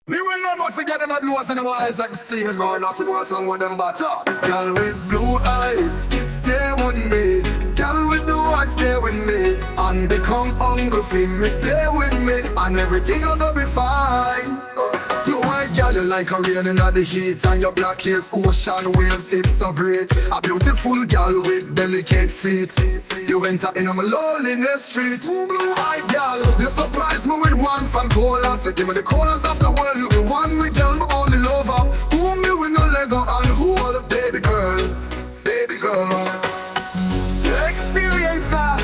Me will never forget them nose and them eyes I can see him going lost in some with them Bacha. Gyal with blue eyes, stay with me. Gyal with blue eyes, stay with me. And become hungry for me, stay with me. And everything gonna be fine. You white gyal, you like a rain in the heat. And your black hair's ocean waves, it's so great. A beautiful gyal with delicate feet. You enter in my loneliness street. Blue-eyed gyal, you surprise me with one from Cola. Say give me the corners of the world. You be one with gyal, my only lover. Who me with no Lego and who are the baby girl? Baby girl. Experiencer,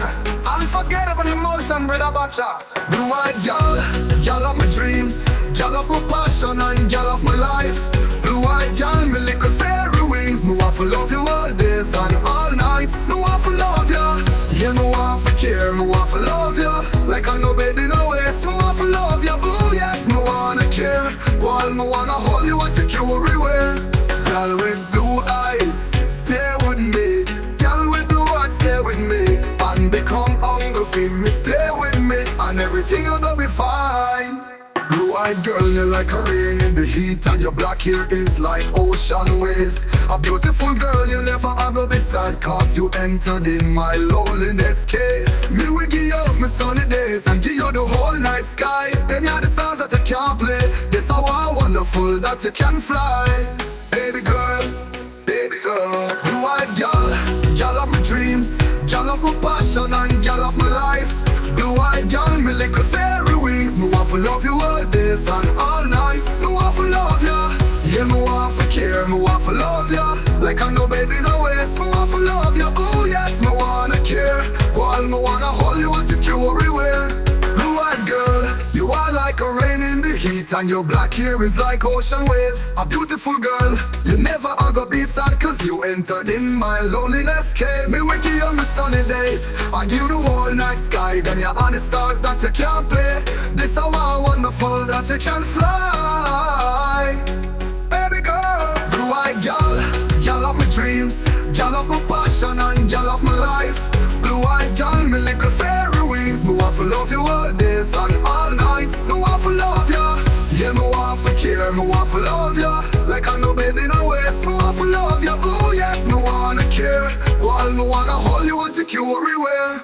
unforgettable emotion, brother Bacha. Blue-eyed gyal, gyal of my dreams, gyal of my passion and gyal of my life. Blue-eyed gyal, me little fairy wings. Me want to love you all days and all nights. Me want to love you, yeah, me want to care. Me want to love you, like I know baby no waste. Me want to love you, ooh yes, me wanna care. While me wanna hold you and take you everywhere. Gyal with blue eyes, stay with me. Gyal with blue eyes, stay with me. And become hungry for me, stay with me. And everything gonna be fine. Blue-eyed girl, you're like a rain in the heat. And your black hair is like ocean waves. A beautiful girl, you never ever be sad. Cause you entered in my loneliness cave. Me will give you my sunny days and give you the whole night sky. Then you're the stars that you can't play. This how wonderful that you can fly. Baby girl, baby girl. Blue-eyed gyal, gyal of my dreams, gyal of my passion and gyal of my life. Blue-eyed gyal, me little fairy wings. Me want to love you all days and all nights. Me want to love you, yeah, me want to care. Me want to love you, like I know baby no waste. Me want to love you, ooh yes, me wanna care. While me wanna hold you and take you everywhere. Blue-eyed girl, you are like a rain in the heat. And your black hair is like ocean waves. A beautiful girl, you never are gonna be sad. Cause you entered in my loneliness cave. Me will give you my sunny days and you the whole night sky. Then you are the stars that you can't play. This how wonderful that you can fly. Baby girl, blue-eyed gyal, gyal of my dreams, gyal of my passion and gyal of my life. Blue-eyed gyal, me little fairy wings. Me want to love you all days and all nights. Me want to love you, yeah, me want to care. Me want to love you, like I know baby no waste. Me want to love you, ooh yes, me wanna care. While me wanna hold you and take you everywhere.